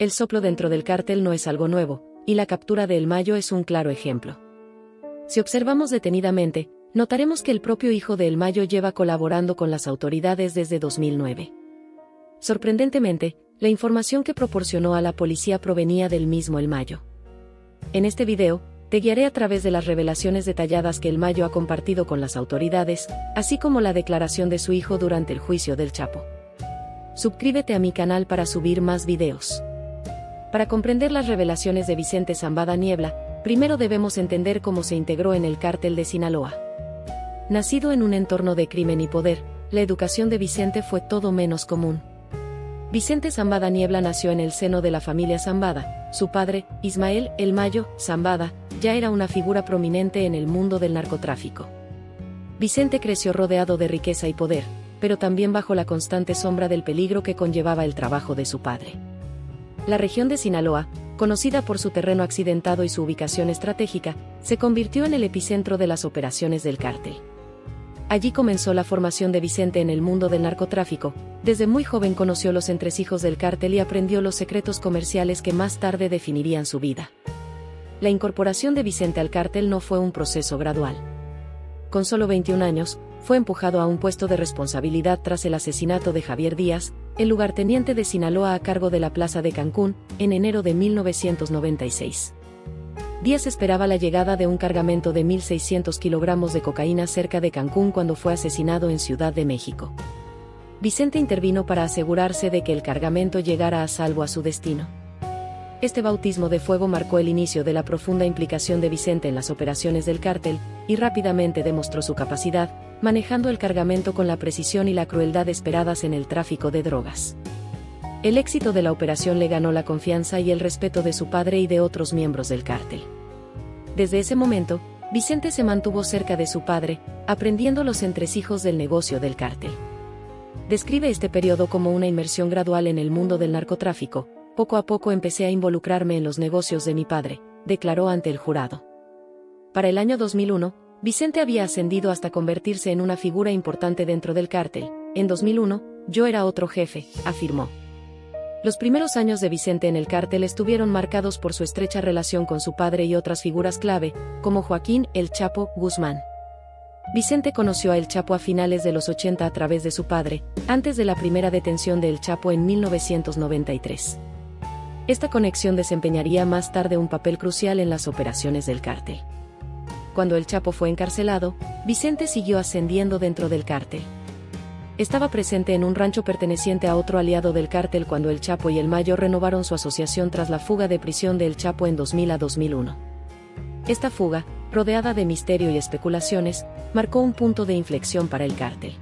El soplo dentro del cártel no es algo nuevo, y la captura de El Mayo es un claro ejemplo. Si observamos detenidamente, notaremos que el propio hijo de El Mayo lleva colaborando con las autoridades desde 2009. Sorprendentemente, la información que proporcionó a la policía provenía del mismo El Mayo. En este video, te guiaré a través de las revelaciones detalladas que El Mayo ha compartido con las autoridades, así como la declaración de su hijo durante el juicio del Chapo. Suscríbete a mi canal para subir más videos. Para comprender las revelaciones de Vicente Zambada Niebla, primero debemos entender cómo se integró en el cártel de Sinaloa. Nacido en un entorno de crimen y poder, la educación de Vicente fue todo menos común. Vicente Zambada Niebla nació en el seno de la familia Zambada. Su padre, Ismael El Mayo Zambada, ya era una figura prominente en el mundo del narcotráfico. Vicente creció rodeado de riqueza y poder, pero también bajo la constante sombra del peligro que conllevaba el trabajo de su padre. La región de Sinaloa, conocida por su terreno accidentado y su ubicación estratégica, se convirtió en el epicentro de las operaciones del cártel. Allí comenzó la formación de Vicente en el mundo del narcotráfico. Desde muy joven conoció los entresijos del cártel y aprendió los secretos comerciales que más tarde definirían su vida. La incorporación de Vicente al cártel no fue un proceso gradual. Con solo 21 años, fue empujado a un puesto de responsabilidad tras el asesinato de Javier Díaz, el lugarteniente de Sinaloa a cargo de la plaza de Cancún, en enero de 1996. Díaz esperaba la llegada de un cargamento de 1.600 kilogramos de cocaína cerca de Cancún cuando fue asesinado en Ciudad de México. Vicente intervino para asegurarse de que el cargamento llegara a salvo a su destino. Este bautismo de fuego marcó el inicio de la profunda implicación de Vicente en las operaciones del cártel, y rápidamente demostró su capacidad, manejando el cargamento con la precisión y la crueldad esperadas en el tráfico de drogas. El éxito de la operación le ganó la confianza y el respeto de su padre y de otros miembros del cártel. Desde ese momento, Vicente se mantuvo cerca de su padre, aprendiendo los entresijos del negocio del cártel. Describe este periodo como una inmersión gradual en el mundo del narcotráfico. Poco a poco empecé a involucrarme en los negocios de mi padre, declaró ante el jurado. Para el año 2001, Vicente había ascendido hasta convertirse en una figura importante dentro del cártel. En 2001, yo era otro jefe, afirmó. Los primeros años de Vicente en el cártel estuvieron marcados por su estrecha relación con su padre y otras figuras clave, como Joaquín El Chapo Guzmán. Vicente conoció a El Chapo a finales de los 80 a través de su padre, antes de la primera detención de El Chapo en 1993. Esta conexión desempeñaría más tarde un papel crucial en las operaciones del cártel. Cuando El Chapo fue encarcelado, Vicente siguió ascendiendo dentro del cártel. Estaba presente en un rancho perteneciente a otro aliado del cártel cuando El Chapo y El Mayo renovaron su asociación tras la fuga de prisión de El Chapo en 2000 a 2001. Esta fuga, rodeada de misterio y especulaciones, marcó un punto de inflexión para el cártel.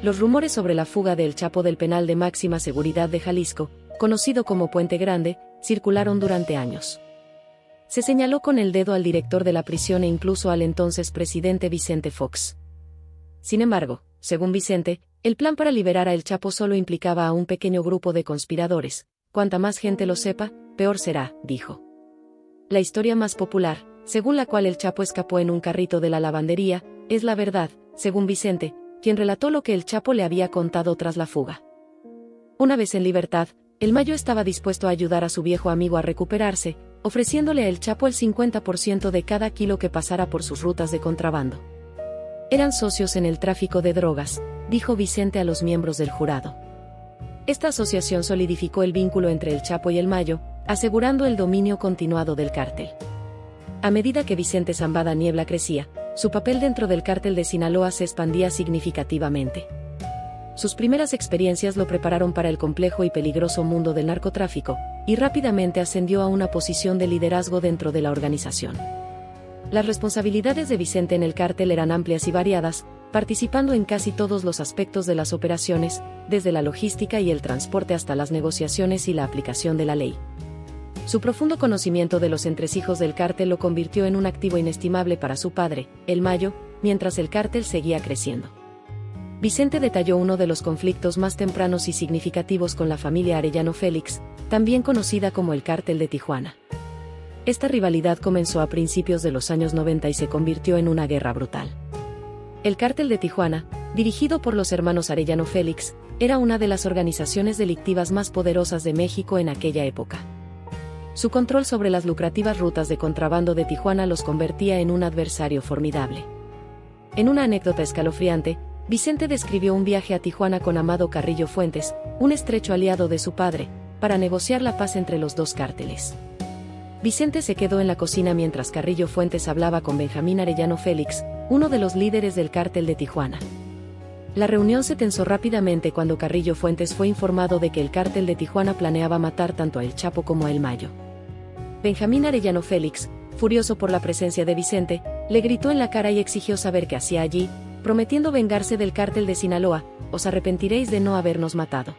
Los rumores sobre la fuga de El Chapo del penal de máxima seguridad de Jalisco, conocido como Puente Grande, circularon durante años. Se señaló con el dedo al director de la prisión e incluso al entonces presidente Vicente Fox. Sin embargo, según Vicente, el plan para liberar a El Chapo solo implicaba a un pequeño grupo de conspiradores. Cuanta más gente lo sepa, peor será, dijo. La historia más popular, según la cual El Chapo escapó en un carrito de la lavandería, es la verdad, según Vicente, quien relató lo que El Chapo le había contado tras la fuga. Una vez en libertad, El Mayo estaba dispuesto a ayudar a su viejo amigo a recuperarse, ofreciéndole a El Chapo el 50% de cada kilo que pasara por sus rutas de contrabando. Eran socios en el tráfico de drogas, dijo Vicente a los miembros del jurado. Esta asociación solidificó el vínculo entre El Chapo y El Mayo, asegurando el dominio continuado del cártel. A medida que Vicente Zambada Niebla crecía, su papel dentro del cártel de Sinaloa se expandía significativamente. Sus primeras experiencias lo prepararon para el complejo y peligroso mundo del narcotráfico, y rápidamente ascendió a una posición de liderazgo dentro de la organización. Las responsabilidades de Vicente en el cártel eran amplias y variadas, participando en casi todos los aspectos de las operaciones, desde la logística y el transporte hasta las negociaciones y la aplicación de la ley. Su profundo conocimiento de los entresijos del cártel lo convirtió en un activo inestimable para su padre, El Mayo, mientras el cártel seguía creciendo. Vicente detalló uno de los conflictos más tempranos y significativos con la familia Arellano Félix, también conocida como el Cártel de Tijuana. Esta rivalidad comenzó a principios de los años 90 y se convirtió en una guerra brutal. El Cártel de Tijuana, dirigido por los hermanos Arellano Félix, era una de las organizaciones delictivas más poderosas de México en aquella época. Su control sobre las lucrativas rutas de contrabando de Tijuana los convertía en un adversario formidable. En una anécdota escalofriante, Vicente describió un viaje a Tijuana con Amado Carrillo Fuentes, un estrecho aliado de su padre, para negociar la paz entre los dos cárteles. Vicente se quedó en la cocina mientras Carrillo Fuentes hablaba con Benjamín Arellano Félix, uno de los líderes del cártel de Tijuana. La reunión se tensó rápidamente cuando Carrillo Fuentes fue informado de que el cártel de Tijuana planeaba matar tanto a El Chapo como a El Mayo. Benjamín Arellano Félix, furioso por la presencia de Vicente, le gritó en la cara y exigió saber qué hacía allí, prometiendo vengarse del cártel de Sinaloa: os arrepentiréis de no habernos matado.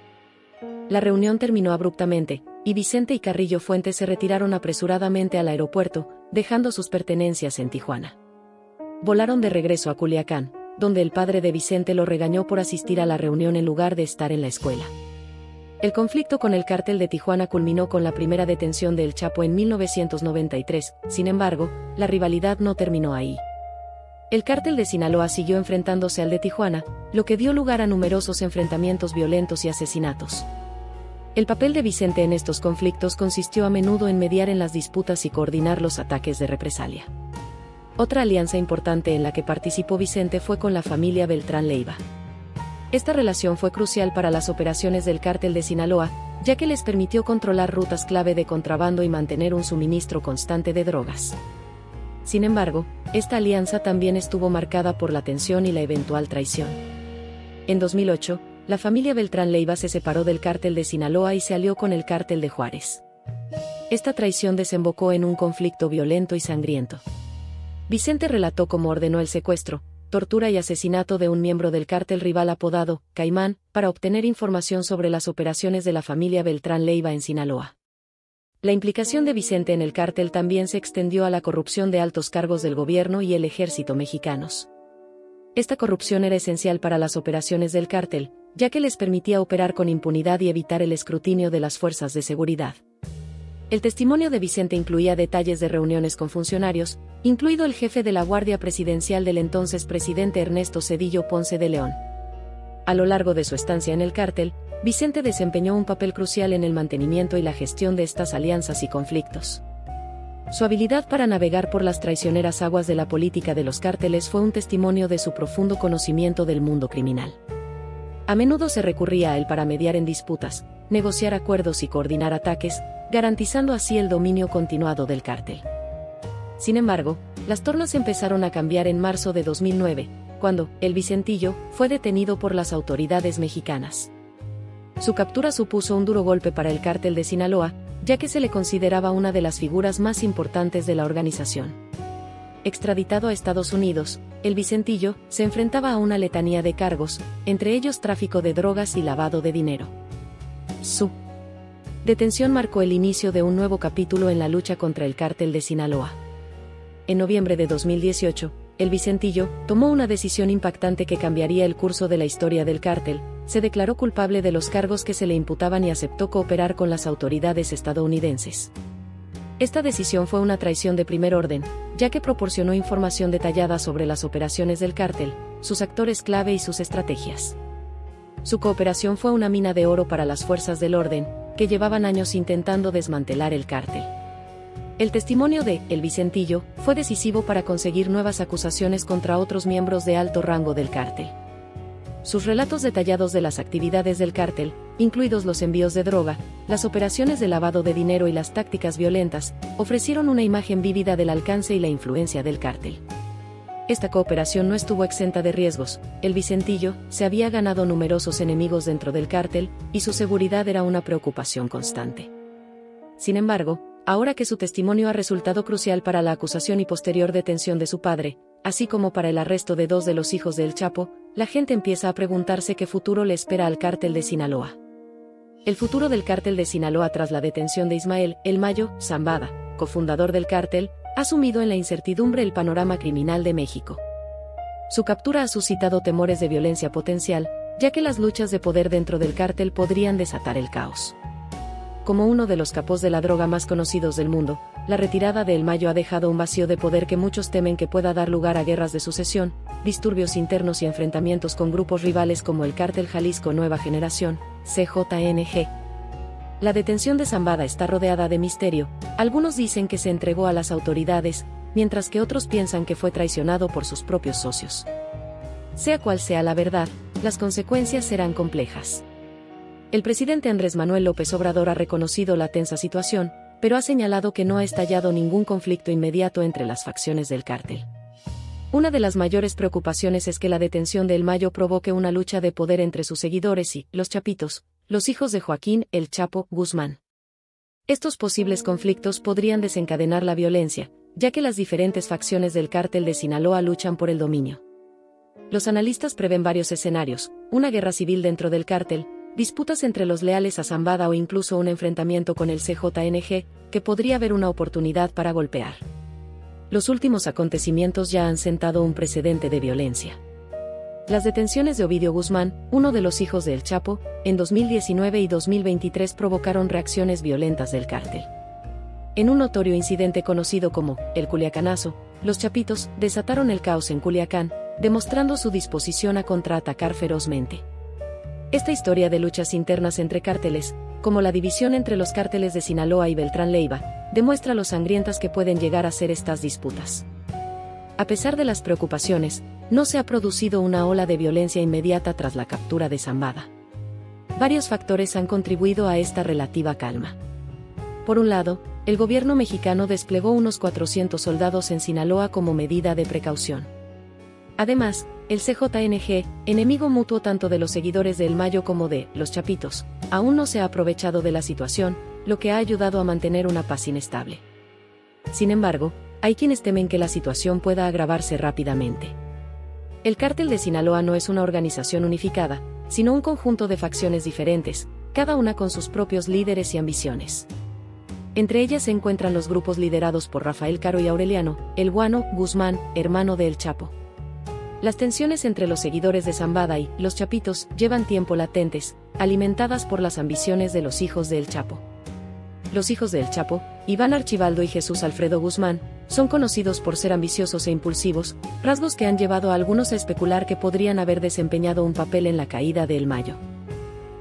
La reunión terminó abruptamente, y Vicente y Carrillo Fuentes se retiraron apresuradamente al aeropuerto, dejando sus pertenencias en Tijuana. Volaron de regreso a Culiacán, donde el padre de Vicente lo regañó por asistir a la reunión en lugar de estar en la escuela. El conflicto con el cártel de Tijuana culminó con la primera detención de El Chapo en 1993, sin embargo, la rivalidad no terminó ahí. El cártel de Sinaloa siguió enfrentándose al de Tijuana, lo que dio lugar a numerosos enfrentamientos violentos y asesinatos. El papel de Vicente en estos conflictos consistió a menudo en mediar en las disputas y coordinar los ataques de represalia. Otra alianza importante en la que participó Vicente fue con la familia Beltrán Leiva. Esta relación fue crucial para las operaciones del cártel de Sinaloa, ya que les permitió controlar rutas clave de contrabando y mantener un suministro constante de drogas. Sin embargo, esta alianza también estuvo marcada por la tensión y la eventual traición. En 2008, la familia Beltrán Leiva se separó del cártel de Sinaloa y se alió con el cártel de Juárez. Esta traición desembocó en un conflicto violento y sangriento. Vicente relató cómo ordenó el secuestro, tortura y asesinato de un miembro del cártel rival apodado Caimán, para obtener información sobre las operaciones de la familia Beltrán Leiva en Sinaloa. La implicación de Vicente en el cártel también se extendió a la corrupción de altos cargos del gobierno y el ejército mexicanos. Esta corrupción era esencial para las operaciones del cártel, ya que les permitía operar con impunidad y evitar el escrutinio de las fuerzas de seguridad. El testimonio de Vicente incluía detalles de reuniones con funcionarios, incluido el jefe de la Guardia Presidencial del entonces presidente Ernesto Zedillo Ponce de León. A lo largo de su estancia en el cártel, Vicente desempeñó un papel crucial en el mantenimiento y la gestión de estas alianzas y conflictos. Su habilidad para navegar por las traicioneras aguas de la política de los cárteles fue un testimonio de su profundo conocimiento del mundo criminal. A menudo se recurría a él para mediar en disputas, negociar acuerdos y coordinar ataques, garantizando así el dominio continuado del cártel. Sin embargo, las tornas empezaron a cambiar en marzo de 2009, cuando el Vicentillo fue detenido por las autoridades mexicanas. Su captura supuso un duro golpe para el cártel de Sinaloa, ya que se le consideraba una de las figuras más importantes de la organización. Extraditado a Estados Unidos, el Vicentillo se enfrentaba a una letanía de cargos, entre ellos tráfico de drogas y lavado de dinero. Su detención marcó el inicio de un nuevo capítulo en la lucha contra el cártel de Sinaloa. En noviembre de 2018, el Vicentillo tomó una decisión impactante que cambiaría el curso de la historia del cártel. Se declaró culpable de los cargos que se le imputaban y aceptó cooperar con las autoridades estadounidenses. Esta decisión fue una traición de primer orden, ya que proporcionó información detallada sobre las operaciones del cártel, sus actores clave y sus estrategias. Su cooperación fue una mina de oro para las fuerzas del orden, que llevaban años intentando desmantelar el cártel. El testimonio de El Vicentillo fue decisivo para conseguir nuevas acusaciones contra otros miembros de alto rango del cártel. Sus relatos detallados de las actividades del cártel, incluidos los envíos de droga, las operaciones de lavado de dinero y las tácticas violentas, ofrecieron una imagen vívida del alcance y la influencia del cártel. Esta cooperación no estuvo exenta de riesgos. El Vicentillo se había ganado numerosos enemigos dentro del cártel, y su seguridad era una preocupación constante. Sin embargo, ahora que su testimonio ha resultado crucial para la acusación y posterior detención de su padre, así como para el arresto de 2 de los hijos de El Chapo, la gente empieza a preguntarse qué futuro le espera al cártel de Sinaloa. El futuro del cártel de Sinaloa tras la detención de Ismael El Mayo Zambada, cofundador del cártel, ha sumido en la incertidumbre el panorama criminal de México. Su captura ha suscitado temores de violencia potencial, ya que las luchas de poder dentro del cártel podrían desatar el caos. Como uno de los capos de la droga más conocidos del mundo, la retirada de El Mayo ha dejado un vacío de poder que muchos temen que pueda dar lugar a guerras de sucesión, disturbios internos y enfrentamientos con grupos rivales como el Cártel Jalisco Nueva Generación, CJNG. La detención de Zambada está rodeada de misterio. Algunos dicen que se entregó a las autoridades, mientras que otros piensan que fue traicionado por sus propios socios. Sea cual sea la verdad, las consecuencias serán complejas. El presidente Andrés Manuel López Obrador ha reconocido la tensa situación, pero ha señalado que no ha estallado ningún conflicto inmediato entre las facciones del cártel. Una de las mayores preocupaciones es que la detención de El Mayo provoque una lucha de poder entre sus seguidores y los chapitos, los hijos de Joaquín El Chapo Guzmán. Estos posibles conflictos podrían desencadenar la violencia, ya que las diferentes facciones del cártel de Sinaloa luchan por el dominio. Los analistas prevén varios escenarios: una guerra civil dentro del cártel, disputas entre los leales a Zambada o incluso un enfrentamiento con el CJNG, que podría haber una oportunidad para golpear. Los últimos acontecimientos ya han sentado un precedente de violencia. Las detenciones de Ovidio Guzmán, uno de los hijos de El Chapo, en 2019 y 2023 provocaron reacciones violentas del cártel. En un notorio incidente conocido como el Culiacanazo, los chapitos desataron el caos en Culiacán, demostrando su disposición a contraatacar ferozmente. Esta historia de luchas internas entre cárteles, como la división entre los cárteles de Sinaloa y Beltrán Leiva, demuestra lo sangrientas que pueden llegar a ser estas disputas. A pesar de las preocupaciones, no se ha producido una ola de violencia inmediata tras la captura de Zambada. Varios factores han contribuido a esta relativa calma. Por un lado, el gobierno mexicano desplegó unos 400 soldados en Sinaloa como medida de precaución. Además, el CJNG, enemigo mutuo tanto de los seguidores de El Mayo como de los chapitos, aún no se ha aprovechado de la situación, lo que ha ayudado a mantener una paz inestable. Sin embargo, hay quienes temen que la situación pueda agravarse rápidamente. El Cártel de Sinaloa no es una organización unificada, sino un conjunto de facciones diferentes, cada una con sus propios líderes y ambiciones. Entre ellas se encuentran los grupos liderados por Rafael Caro y Aureliano, El Guano Guzmán, hermano de El Chapo. Las tensiones entre los seguidores de Zambada y los chapitos llevan tiempo latentes, alimentadas por las ambiciones de los hijos de El Chapo. Los hijos de El Chapo, Iván Archibaldo y Jesús Alfredo Guzmán, son conocidos por ser ambiciosos e impulsivos, rasgos que han llevado a algunos a especular que podrían haber desempeñado un papel en la caída de El Mayo.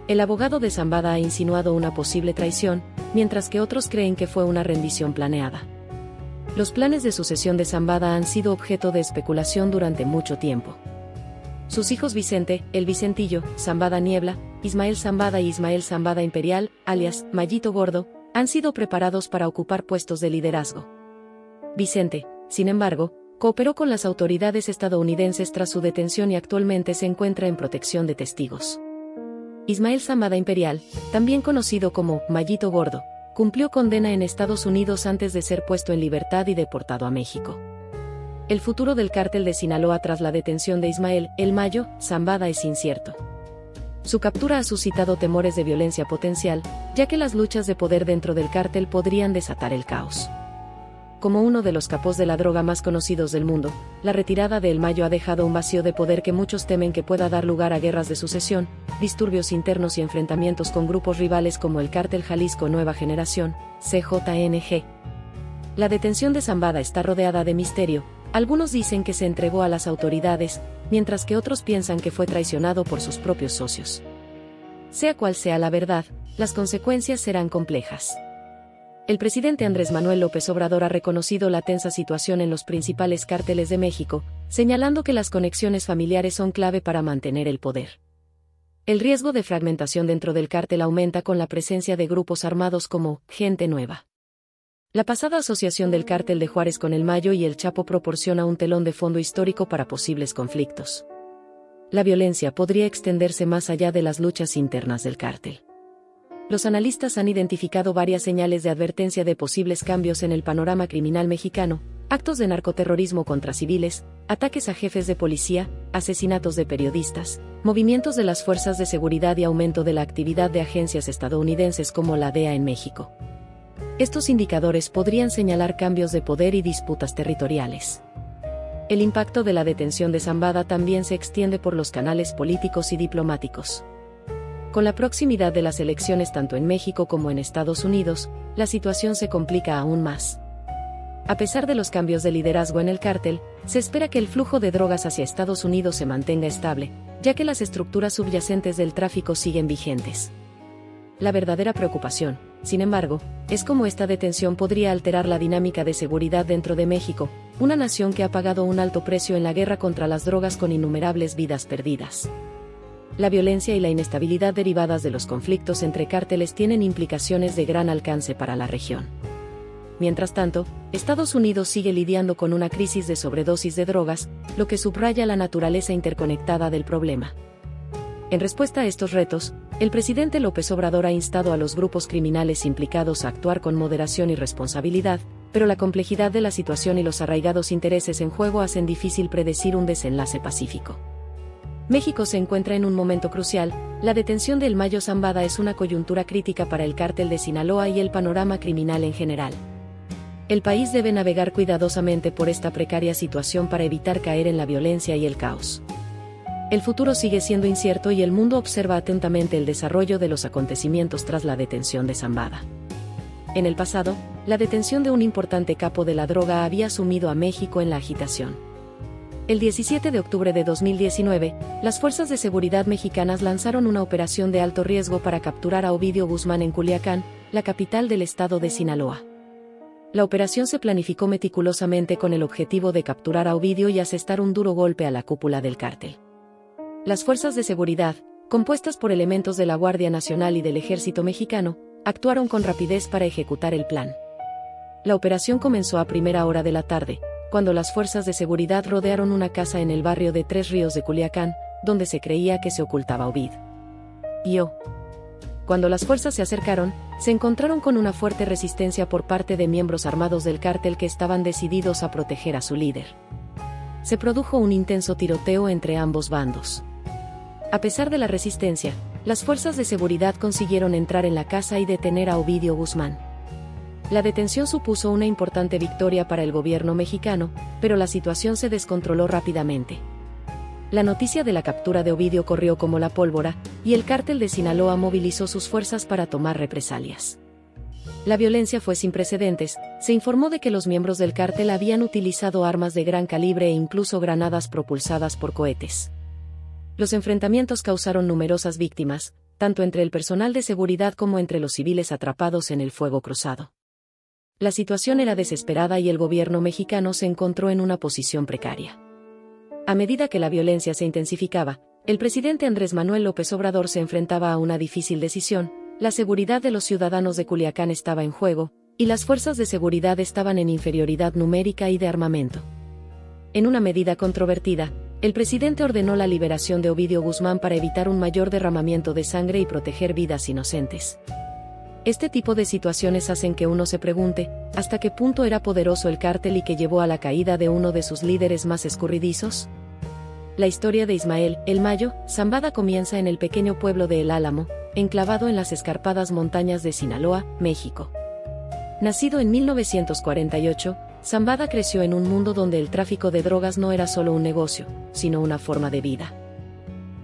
El abogado de Zambada ha insinuado una posible traición, mientras que otros creen que fue una rendición planeada. Los planes de sucesión de Zambada han sido objeto de especulación durante mucho tiempo. Sus hijos Vicente, el Vicentillo, Zambada Niebla, Ismael Zambada y Ismael Zambada Imperial, alias Mayito Gordo, han sido preparados para ocupar puestos de liderazgo. Vicente, sin embargo, cooperó con las autoridades estadounidenses tras su detención y actualmente se encuentra en protección de testigos. Ismael Zambada Imperial, también conocido como Mayito Gordo, cumplió condena en Estados Unidos antes de ser puesto en libertad y deportado a México. El futuro del cártel de Sinaloa tras la detención de Ismael El Mayo Zambada es incierto. Su captura ha suscitado temores de violencia potencial, ya que las luchas de poder dentro del cártel podrían desatar el caos. Como uno de los capos de la droga más conocidos del mundo, la retirada de El Mayo ha dejado un vacío de poder que muchos temen que pueda dar lugar a guerras de sucesión, disturbios internos y enfrentamientos con grupos rivales como el Cártel Jalisco Nueva Generación, CJNG. La detención de Zambada está rodeada de misterio. Algunos dicen que se entregó a las autoridades, mientras que otros piensan que fue traicionado por sus propios socios. Sea cual sea la verdad, las consecuencias serán complejas. El presidente Andrés Manuel López Obrador ha reconocido la tensa situación en los principales cárteles de México, señalando que las conexiones familiares son clave para mantener el poder. El riesgo de fragmentación dentro del cártel aumenta con la presencia de grupos armados como Gente Nueva. La pasada asociación del cártel de Juárez con El Mayo y El Chapo proporciona un telón de fondo histórico para posibles conflictos. La violencia podría extenderse más allá de las luchas internas del cártel. Los analistas han identificado varias señales de advertencia de posibles cambios en el panorama criminal mexicano: actos de narcoterrorismo contra civiles, ataques a jefes de policía, asesinatos de periodistas, movimientos de las fuerzas de seguridad y aumento de la actividad de agencias estadounidenses como la DEA en México. Estos indicadores podrían señalar cambios de poder y disputas territoriales. El impacto de la detención de Zambada también se extiende por los canales políticos y diplomáticos. Con la proximidad de las elecciones tanto en México como en Estados Unidos, la situación se complica aún más. A pesar de los cambios de liderazgo en el cártel, se espera que el flujo de drogas hacia Estados Unidos se mantenga estable, ya que las estructuras subyacentes del tráfico siguen vigentes. La verdadera preocupación, sin embargo, es cómo esta detención podría alterar la dinámica de seguridad dentro de México, una nación que ha pagado un alto precio en la guerra contra las drogas con innumerables vidas perdidas. La violencia y la inestabilidad derivadas de los conflictos entre cárteles tienen implicaciones de gran alcance para la región. Mientras tanto, Estados Unidos sigue lidiando con una crisis de sobredosis de drogas, lo que subraya la naturaleza interconectada del problema. En respuesta a estos retos, el presidente López Obrador ha instado a los grupos criminales implicados a actuar con moderación y responsabilidad, pero la complejidad de la situación y los arraigados intereses en juego hacen difícil predecir un desenlace pacífico. México se encuentra en un momento crucial. La detención de El Mayo Zambada es una coyuntura crítica para el cártel de Sinaloa y el panorama criminal en general. El país debe navegar cuidadosamente por esta precaria situación para evitar caer en la violencia y el caos. El futuro sigue siendo incierto y el mundo observa atentamente el desarrollo de los acontecimientos tras la detención de Zambada. En el pasado, la detención de un importante capo de la droga había sumido a México en la agitación. El 17 de octubre de 2019, las fuerzas de seguridad mexicanas lanzaron una operación de alto riesgo para capturar a Ovidio Guzmán en Culiacán, la capital del estado de Sinaloa. La operación se planificó meticulosamente con el objetivo de capturar a Ovidio y asestar un duro golpe a la cúpula del cártel. Las fuerzas de seguridad, compuestas por elementos de la Guardia Nacional y del Ejército Mexicano, actuaron con rapidez para ejecutar el plan. La operación comenzó a primera hora de la tarde, cuando las fuerzas de seguridad rodearon una casa en el barrio de Tres Ríos de Culiacán, donde se creía que se ocultaba Ovidio. Cuando las fuerzas se acercaron, se encontraron con una fuerte resistencia por parte de miembros armados del cártel que estaban decididos a proteger a su líder. Se produjo un intenso tiroteo entre ambos bandos. A pesar de la resistencia, las fuerzas de seguridad consiguieron entrar en la casa y detener a Ovidio Guzmán. La detención supuso una importante victoria para el gobierno mexicano, pero la situación se descontroló rápidamente. La noticia de la captura de Ovidio corrió como la pólvora, y el cártel de Sinaloa movilizó sus fuerzas para tomar represalias. La violencia fue sin precedentes. Se informó de que los miembros del cártel habían utilizado armas de gran calibre e incluso granadas propulsadas por cohetes. Los enfrentamientos causaron numerosas víctimas, tanto entre el personal de seguridad como entre los civiles atrapados en el fuego cruzado. La situación era desesperada y el gobierno mexicano se encontró en una posición precaria. A medida que la violencia se intensificaba, el presidente Andrés Manuel López Obrador se enfrentaba a una difícil decisión. La seguridad de los ciudadanos de Culiacán estaba en juego, y las fuerzas de seguridad estaban en inferioridad numérica y de armamento. En una medida controvertida, el presidente ordenó la liberación de Ovidio Guzmán para evitar un mayor derramamiento de sangre y proteger vidas inocentes. Este tipo de situaciones hacen que uno se pregunte, ¿hasta qué punto era poderoso el cártel y que llevó a la caída de uno de sus líderes más escurridizos? La historia de Ismael El Mayo Zambada comienza en el pequeño pueblo de El Álamo, enclavado en las escarpadas montañas de Sinaloa, México. Nacido en 1948, Zambada creció en un mundo donde el tráfico de drogas no era solo un negocio, sino una forma de vida.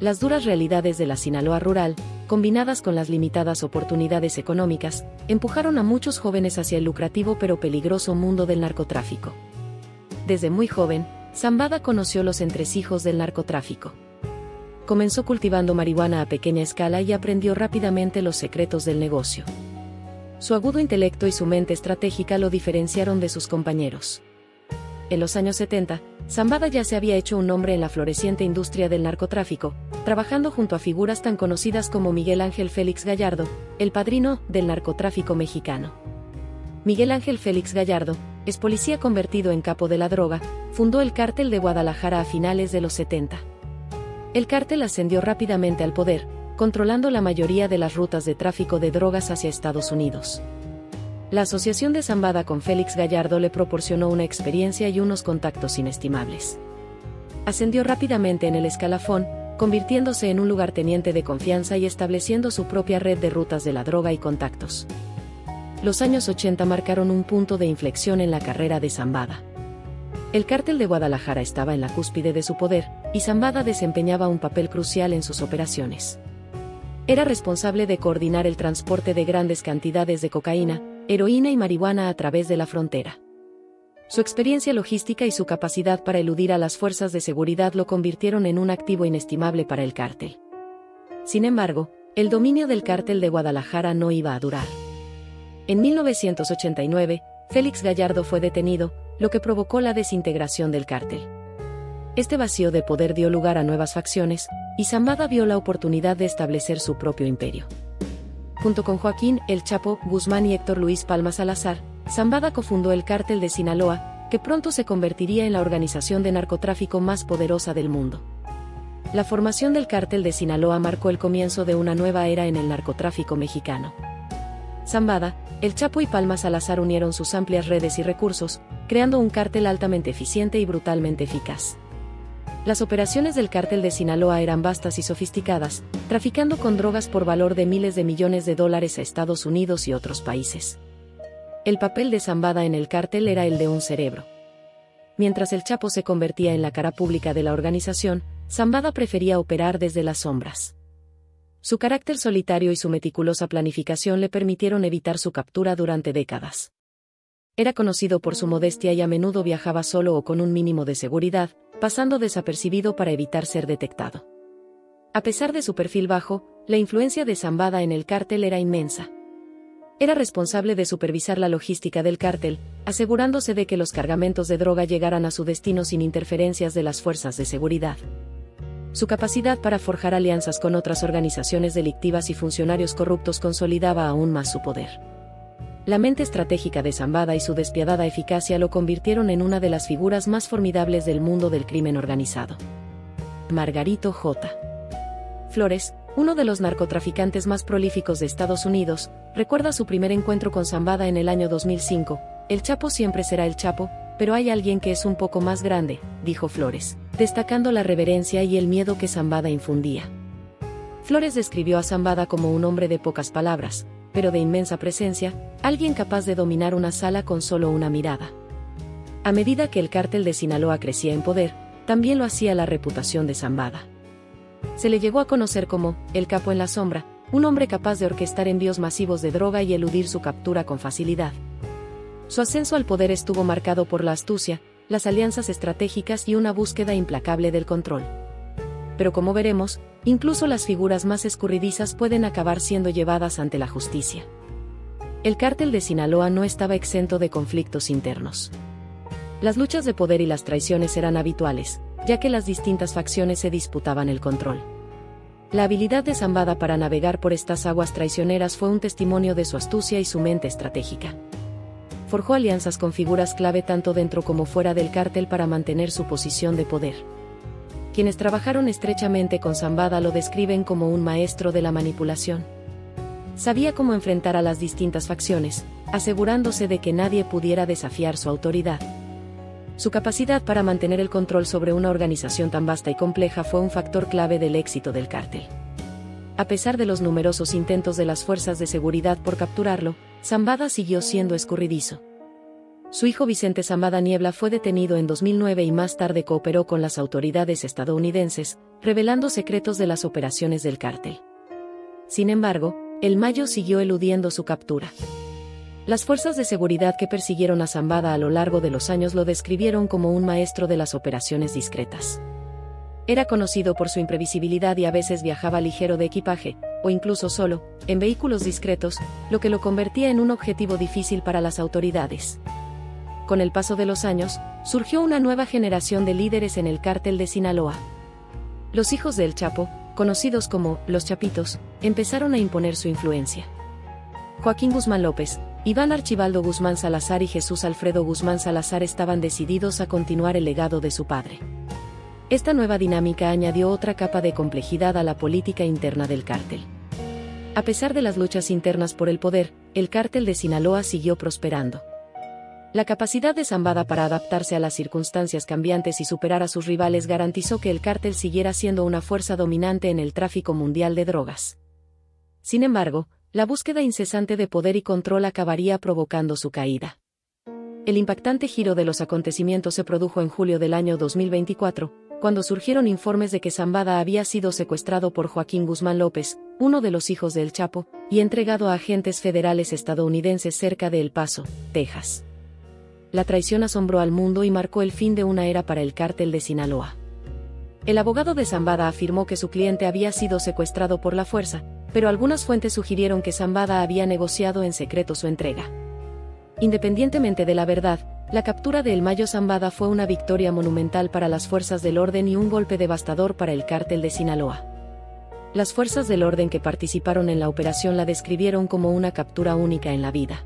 Las duras realidades de la Sinaloa rural, combinadas con las limitadas oportunidades económicas, empujaron a muchos jóvenes hacia el lucrativo pero peligroso mundo del narcotráfico. Desde muy joven, Zambada conoció los entresijos del narcotráfico. Comenzó cultivando marihuana a pequeña escala y aprendió rápidamente los secretos del negocio. Su agudo intelecto y su mente estratégica lo diferenciaron de sus compañeros. En los años 70, Zambada ya se había hecho un nombre en la floreciente industria del narcotráfico, trabajando junto a figuras tan conocidas como Miguel Ángel Félix Gallardo, el padrino del narcotráfico mexicano. Miguel Ángel Félix Gallardo, es policía convertido en capo de la droga, fundó el cártel de Guadalajara a finales de los 70. El cártel ascendió rápidamente al poder, controlando la mayoría de las rutas de tráfico de drogas hacia Estados Unidos. La asociación de Zambada con Félix Gallardo le proporcionó una experiencia y unos contactos inestimables. Ascendió rápidamente en el escalafón, convirtiéndose en un lugarteniente de confianza y estableciendo su propia red de rutas de la droga y contactos. Los años 80 marcaron un punto de inflexión en la carrera de Zambada. El cártel de Guadalajara estaba en la cúspide de su poder, y Zambada desempeñaba un papel crucial en sus operaciones. Era responsable de coordinar el transporte de grandes cantidades de cocaína, heroína y marihuana a través de la frontera. Su experiencia logística y su capacidad para eludir a las fuerzas de seguridad lo convirtieron en un activo inestimable para el cártel. Sin embargo, el dominio del cártel de Guadalajara no iba a durar. En 1989, Félix Gallardo fue detenido, lo que provocó la desintegración del cártel. Este vacío de poder dio lugar a nuevas facciones, y Zambada vio la oportunidad de establecer su propio imperio. Junto con Joaquín El Chapo Guzmán y Héctor Luis Palma Salazar, Zambada cofundó el Cártel de Sinaloa, que pronto se convertiría en la organización de narcotráfico más poderosa del mundo. La formación del Cártel de Sinaloa marcó el comienzo de una nueva era en el narcotráfico mexicano. Zambada, El Chapo y Palma Salazar unieron sus amplias redes y recursos, creando un cártel altamente eficiente y brutalmente eficaz. Las operaciones del Cártel de Sinaloa eran vastas y sofisticadas, traficando con drogas por valor de miles de millones de dólares a Estados Unidos y otros países. El papel de Zambada en el cártel era el de un cerebro. Mientras El Chapo se convertía en la cara pública de la organización, Zambada prefería operar desde las sombras. Su carácter solitario y su meticulosa planificación le permitieron evitar su captura durante décadas. Era conocido por su modestia y a menudo viajaba solo o con un mínimo de seguridad, pasando desapercibido para evitar ser detectado. A pesar de su perfil bajo, la influencia de Zambada en el cártel era inmensa. Era responsable de supervisar la logística del cártel, asegurándose de que los cargamentos de droga llegaran a su destino sin interferencias de las fuerzas de seguridad. Su capacidad para forjar alianzas con otras organizaciones delictivas y funcionarios corruptos consolidaba aún más su poder. La mente estratégica de Zambada y su despiadada eficacia lo convirtieron en una de las figuras más formidables del mundo del crimen organizado. Margarito J. Flores, uno de los narcotraficantes más prolíficos de Estados Unidos, recuerda su primer encuentro con Zambada en el año 2005. El Chapo siempre será el Chapo, pero hay alguien que es un poco más grande, dijo Flores, destacando la reverencia y el miedo que Zambada infundía. Flores describió a Zambada como un hombre de pocas palabras, pero de inmensa presencia, alguien capaz de dominar una sala con solo una mirada. A medida que el cártel de Sinaloa crecía en poder, también lo hacía la reputación de Zambada. Se le llegó a conocer como el capo en la sombra, un hombre capaz de orquestar envíos masivos de droga y eludir su captura con facilidad. Su ascenso al poder estuvo marcado por la astucia, las alianzas estratégicas y una búsqueda implacable del control. Pero como veremos, incluso las figuras más escurridizas pueden acabar siendo llevadas ante la justicia. El cártel de Sinaloa no estaba exento de conflictos internos. Las luchas de poder y las traiciones eran habituales, ya que las distintas facciones se disputaban el control. La habilidad de Zambada para navegar por estas aguas traicioneras fue un testimonio de su astucia y su mente estratégica. Forjó alianzas con figuras clave tanto dentro como fuera del cártel para mantener su posición de poder. Quienes trabajaron estrechamente con Zambada lo describen como un maestro de la manipulación. Sabía cómo enfrentar a las distintas facciones, asegurándose de que nadie pudiera desafiar su autoridad. Su capacidad para mantener el control sobre una organización tan vasta y compleja fue un factor clave del éxito del cártel. A pesar de los numerosos intentos de las fuerzas de seguridad por capturarlo, Zambada siguió siendo escurridizo. Su hijo Vicente Zambada Niebla fue detenido en 2009 y más tarde cooperó con las autoridades estadounidenses, revelando secretos de las operaciones del cártel. Sin embargo, El Mayo siguió eludiendo su captura. Las fuerzas de seguridad que persiguieron a Zambada a lo largo de los años lo describieron como un maestro de las operaciones discretas. Era conocido por su imprevisibilidad y a veces viajaba ligero de equipaje, o incluso solo, en vehículos discretos, lo que lo convertía en un objetivo difícil para las autoridades. Con el paso de los años, surgió una nueva generación de líderes en el cártel de Sinaloa. Los hijos del Chapo, conocidos como los Chapitos, empezaron a imponer su influencia. Joaquín Guzmán López, Iván Archibaldo Guzmán Salazar y Jesús Alfredo Guzmán Salazar estaban decididos a continuar el legado de su padre. Esta nueva dinámica añadió otra capa de complejidad a la política interna del cártel. A pesar de las luchas internas por el poder, el cártel de Sinaloa siguió prosperando. La capacidad de Zambada para adaptarse a las circunstancias cambiantes y superar a sus rivales garantizó que el cártel siguiera siendo una fuerza dominante en el tráfico mundial de drogas. Sin embargo, la búsqueda incesante de poder y control acabaría provocando su caída. El impactante giro de los acontecimientos se produjo en julio del año 2024, cuando surgieron informes de que Zambada había sido secuestrado por Joaquín Guzmán López, uno de los hijos del Chapo, y entregado a agentes federales estadounidenses cerca de El Paso, Texas. La traición asombró al mundo y marcó el fin de una era para el cártel de Sinaloa. El abogado de Zambada afirmó que su cliente había sido secuestrado por la fuerza, pero algunas fuentes sugirieron que Zambada había negociado en secreto su entrega. Independientemente de la verdad, la captura de El Mayo Zambada fue una victoria monumental para las fuerzas del orden y un golpe devastador para el cártel de Sinaloa. Las fuerzas del orden que participaron en la operación la describieron como una captura única en la vida.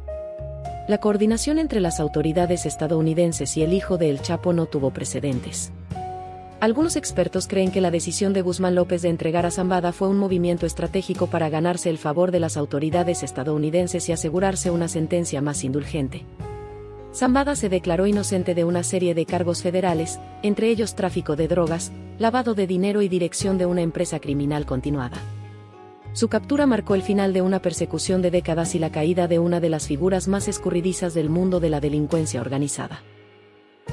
La coordinación entre las autoridades estadounidenses y el hijo de El Chapo no tuvo precedentes. Algunos expertos creen que la decisión de Guzmán López de entregar a Zambada fue un movimiento estratégico para ganarse el favor de las autoridades estadounidenses y asegurarse una sentencia más indulgente. Zambada se declaró inocente de una serie de cargos federales, entre ellos tráfico de drogas, lavado de dinero y dirección de una empresa criminal continuada. Su captura marcó el final de una persecución de décadas y la caída de una de las figuras más escurridizas del mundo de la delincuencia organizada.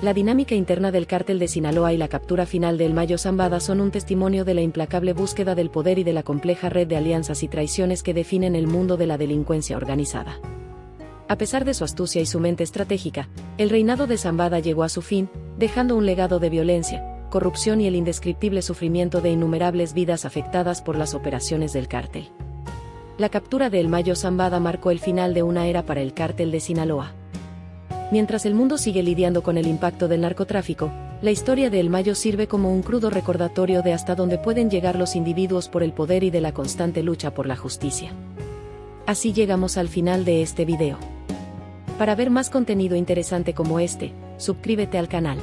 La dinámica interna del cártel de Sinaloa y la captura final de El Mayo Zambada son un testimonio de la implacable búsqueda del poder y de la compleja red de alianzas y traiciones que definen el mundo de la delincuencia organizada. A pesar de su astucia y su mente estratégica, el reinado de Zambada llegó a su fin, dejando un legado de violencia, corrupción y el indescriptible sufrimiento de innumerables vidas afectadas por las operaciones del cártel. La captura de El Mayo Zambada marcó el final de una era para el cártel de Sinaloa. Mientras el mundo sigue lidiando con el impacto del narcotráfico, la historia de El Mayo sirve como un crudo recordatorio de hasta dónde pueden llegar los individuos por el poder y de la constante lucha por la justicia. Así llegamos al final de este video. Para ver más contenido interesante como este, suscríbete al canal.